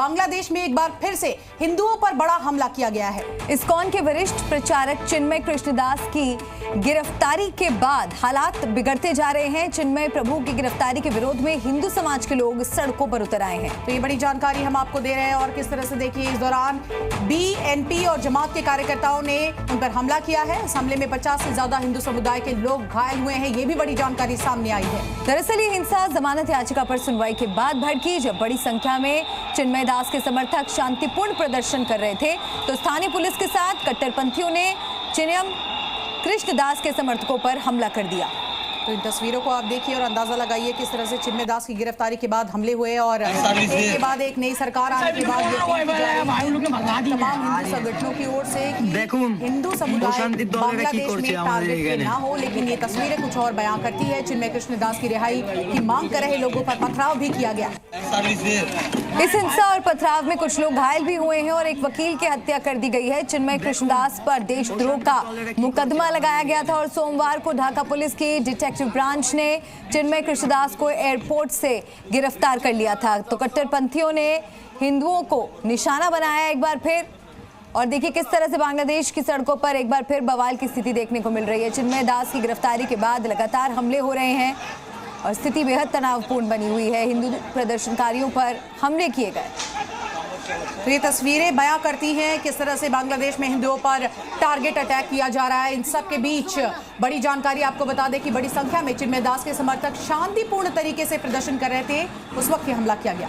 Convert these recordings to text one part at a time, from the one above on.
बांग्लादेश में एक बार फिर से हिंदुओं पर बड़ा हमला किया गया है। इस्कॉन के वरिष्ठ प्रचारक चिन्मय कृष्णदास की गिरफ्तारी के बाद हालात बिगड़ते जा रहे हैं। चिन्मय प्रभु की गिरफ्तारी के विरोध में हिंदू समाज के लोग सड़कों पर उतर आए हैं। तो ये बड़ी जानकारी हम आपको दे रहे हैं और किस तरह से देखिए इस दौरान बीएनपी और जमात के कार्यकर्ताओं ने उन पर हमला किया है। इस हमले में 50 से ज्यादा हिंदू समुदाय के लोग घायल हुए हैं। ये भी बड़ी जानकारी सामने आई है। दरअसल ये हिंसा जमानत याचिका पर सुनवाई के बाद भड़की, जब बड़ी संख्या में चिन्मय दास के समर्थक शांतिपूर्ण प्रदर्शन कर रहे थे तो स्थानीय पुलिस के साथ कट्टरपंथियों ने चिन्मय कृष्णदास के समर्थकों पर हमला कर दिया। तो इन तस्वीरों को आप देखिए और अंदाजा लगाइए किस तरह से चिन्मय दास की गिरफ्तारी के बाद हमले हुए और एक के बाद एक नई सरकार आने के बाद तमाम हिंदू संगठनों की ओर से हिंदू समुदाय बांग्लादेश में टारगेट ना हो, लेकिन ये तस्वीरें कुछ और बयां करती है। चिन्मय कृष्णदास की रिहाई की मांग कर रहे लोगों पर पथराव भी किया गया। इस हिंसा और पथराव में कुछ लोग घायल भी हुए हैं और एक वकील की हत्या कर दी गई है। चिन्मय कृष्णदास पर देशद्रोह का मुकदमा लगाया गया था और सोमवार को ढाका पुलिस की डिटेक्टिव ब्रांच ने चिन्मय कृष्णदास को एयरपोर्ट से गिरफ्तार कर लिया था। तो कट्टरपंथियों ने हिंदुओं को निशाना बनाया एक बार फिर, और देखिए किस तरह से बांग्लादेश की सड़कों पर एक बार फिर बवाल की स्थिति देखने को मिल रही है। चिन्मय दास की गिरफ्तारी के बाद लगातार हमले हो रहे हैं और स्थिति बेहद तनावपूर्ण बनी हुई है। हिंदू प्रदर्शनकारियों पर हमले किए गए। तो ये तस्वीरें बयां करती हैं किस तरह से बांग्लादेश में हिंदुओं पर टारगेट अटैक किया जा रहा है। इन सब के बीच बड़ी जानकारी आपको बता दें कि बड़ी संख्या में चिन्मय दास के समर्थक शांतिपूर्ण तरीके से प्रदर्शन कर रहे थे, उस वक्त ये हमला किया गया।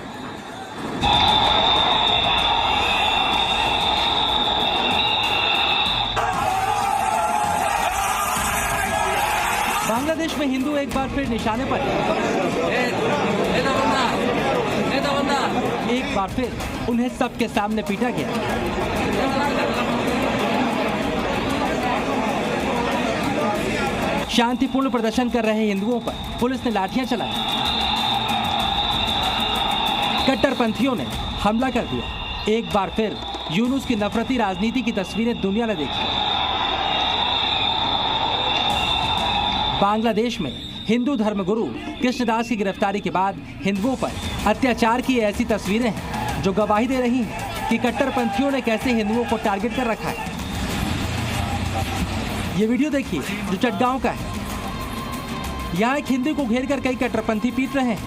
बांग्लादेश में हिंदू एक बार फिर निशाने पर, एक बार फिर उन्हें सबके सामने पीटा गया। शांतिपूर्ण प्रदर्शन कर रहे हिंदुओं पर पुलिस ने लाठियां चलाई, कट्टरपंथियों ने हमला कर दिया। एक बार फिर यूनुस की नफरती राजनीति की तस्वीरें दुनिया ने देखी। बांग्लादेश में हिंदू धर्मगुरु कृष्णदास की गिरफ्तारी के बाद हिंदुओं पर अत्याचार की ऐसी तस्वीरें हैं जो गवाही दे रही हैं कि कट्टरपंथियों ने कैसे हिंदुओं को टारगेट कर रखा है। ये वीडियो देखिए जो चटगांव का है। यहाँ एक हिंदू को घेर कर कई कट्टरपंथी पीट रहे हैं।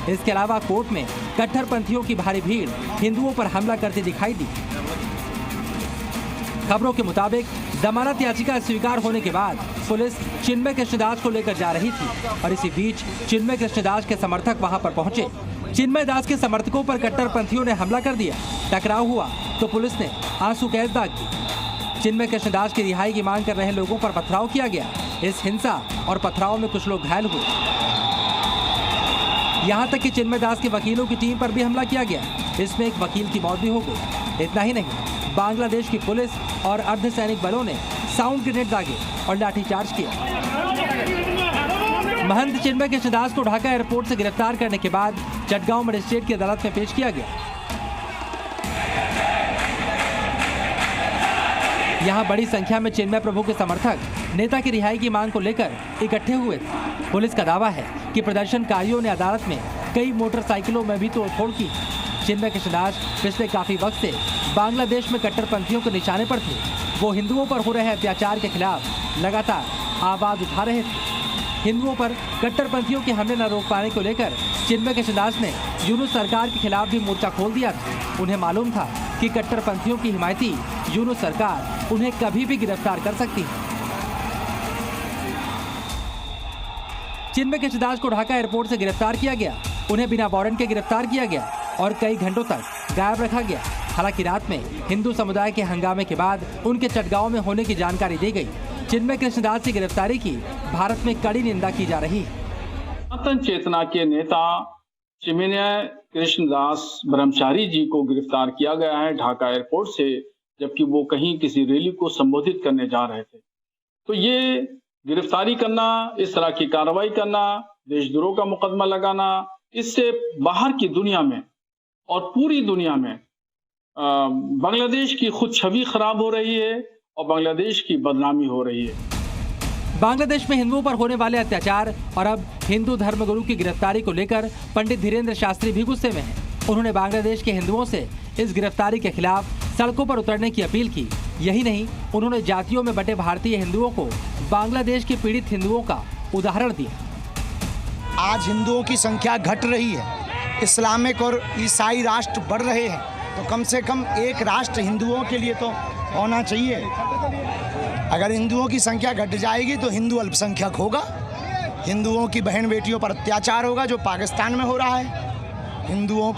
इसके अलावा कोर्ट में कट्टरपंथियों की भारी भीड़ हिंदुओं पर हमला करती दिखाई दी। खबरों के मुताबिक जमानत याचिका स्वीकार होने के बाद पुलिस चिन्मय कृष्णदास को लेकर जा रही थी और इसी बीच चिन्मय कृष्णदास के समर्थक वहां पर पहुंचे। चिन्मय दास के समर्थकों पर कट्टरपंथियों ने हमला कर दिया। टकराव हुआ तो पुलिस ने आंसू गैस दाग दी। चिन्मय कृष्णदास की रिहाई की मांग कर रहे लोगों पर पथराव किया गया। इस हिंसा और पथराव में कुछ लोग घायल हुए। यहाँ तक कि चिन्मय दास के वकीलों की टीम पर भी हमला किया गया। इसमें एक वकील की मौत भी हो गई। इतना ही नहीं, बांग्लादेश की पुलिस और अर्धसैनिक बलों ने साउंड ग्रेनेड दागे और लाठीचार्ज किया। महंत चिन्मय कृष्णदास को ढाका एयरपोर्ट से गिरफ्तार करने के बाद चटगांव मजिस्ट्रेट की अदालत में पेश किया गया। यहां बड़ी संख्या में चिन्मय प्रभु के समर्थक नेता की रिहाई की मांग को लेकर इकट्ठे हुए थे। पुलिस का दावा है कि प्रदर्शनकारियों ने अदालत में कई मोटरसाइकिलों में भी तोड़फोड़ की। चिन्मय कृष्णदास पिछले काफी वक्त से बांग्लादेश में कट्टरपंथियों के निशाने पर थे। वो हिंदुओं पर हो रहे अत्याचार के खिलाफ लगातार आवाज उठा रहे थे। हिंदुओं पर कट्टरपंथियों के हमले न रोक पाने को लेकर चिन्मय कृष्णदास ने यूनुस सरकार के खिलाफ भी मोर्चा खोल दिया था। उन्हें मालूम था कि कट्टरपंथियों की हिमायती यूनुस सरकार उन्हें कभी भी गिरफ्तार कर सकती है। चिन्मय कृष्णदास को ढाका एयरपोर्ट से गिरफ्तार किया गया। उन्हें बिना वारंट के गिरफ्तार किया गया और कई घंटों तक गायब रखा गया। हालांकि रात में हिंदू समुदाय के हंगामे के बाद उनके चटगांव में होने की जानकारी दी गई। चिन्मय कृष्णदास की गिरफ्तारी की भारत में कड़ी निंदा की जा रही है। सनातन चेतना के नेता चिन्मय कृष्णदास ब्रह्मचारी जी को गिरफ्तार किया गया है ढाका एयरपोर्ट से, जबकि वो कहीं किसी रैली को संबोधित करने जा रहे थे। तो ये गिरफ्तारी करना, इस तरह की कार्रवाई करना, देशद्रोह का मुकदमा लगाना, इससे बाहर की दुनिया में और पूरी दुनिया में बांग्लादेश की खुद छवि खराब हो रही है और बांग्लादेश की बदनामी हो रही है। बांग्लादेश में हिंदुओं पर होने वाले अत्याचार और अब हिंदू धर्मगुरु की गिरफ्तारी को लेकर पंडित धीरेन्द्र शास्त्री भी गुस्से में हैं। उन्होंने बांग्लादेश के हिंदुओं से इस गिरफ्तारी के खिलाफ सड़कों पर उतरने की अपील की। यही नहीं, उन्होंने जातियों में बटे भारतीय हिंदुओं को बांग्लादेश के पीड़ित हिंदुओं का उदाहरण दिया। आज हिंदुओं की संख्या घट रही है, इस्लामिक और ईसाई राष्ट्र बढ़ रहे हैं, तो कम से कम एक राष्ट्र हिंदुओं के लिए तो होना चाहिए। अगर हिंदुओं की संख्या घट जाएगी तो हिंदू अल्पसंख्यक होगा, हिंदुओं की बहन बेटियों पर अत्याचार होगा जो पाकिस्तान में हो रहा है, हिंदुओं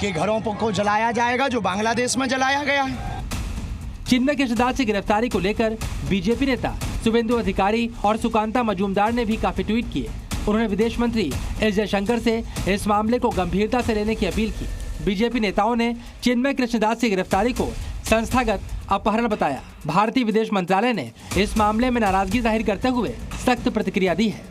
के घरों को जलाया जाएगा जो बांग्लादेश में जलाया गया है। चिन्मय कृष्णदास की गिरफ्तारी को लेकर बीजेपी नेता शुभेंदु अधिकारी और सुकांता मजूमदार ने भी काफी ट्वीट किए। उन्होंने विदेश मंत्री एस जयशंकर से इस मामले को गंभीरता से लेने की अपील की। बीजेपी नेताओं ने चिन्मय कृष्णदास की गिरफ्तारी को संस्थागत अपहरण बताया। भारतीय विदेश मंत्रालय ने इस मामले में नाराजगी जाहिर करते हुए सख्त प्रतिक्रिया दी है।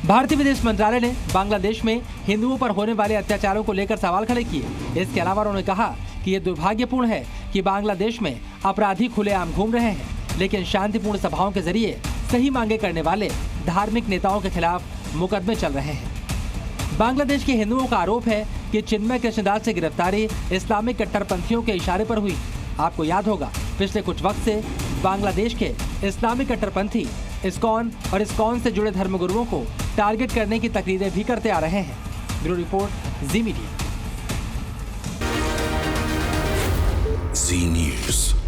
भारतीय विदेश मंत्रालय ने बांग्लादेश में हिंदुओं पर होने वाले अत्याचारों को लेकर सवाल खड़े किए। इसके अलावा उन्होंने कहा कि ये दुर्भाग्यपूर्ण है कि बांग्लादेश में अपराधी खुलेआम घूम रहे हैं, लेकिन शांतिपूर्ण सभाओं के जरिए सही मांगे करने वाले धार्मिक नेताओं के खिलाफ मुकदमे चल रहे हैं। बांग्लादेश के हिंदुओं का आरोप है कि चिन्मय कृष्णदास से गिरफ्तारी इस्लामिक कट्टरपंथियों के इशारे पर हुई। आपको याद होगा, पिछले कुछ वक्त से बांग्लादेश के इस्लामिक कट्टरपंथी इस्कॉन और इस्कॉन से जुड़े धर्मगुरुओं को टारगेट करने की तकरीरें भी करते आ रहे हैं। ब्यूरो रिपोर्ट, जी मीडिया। जी न्यूज़।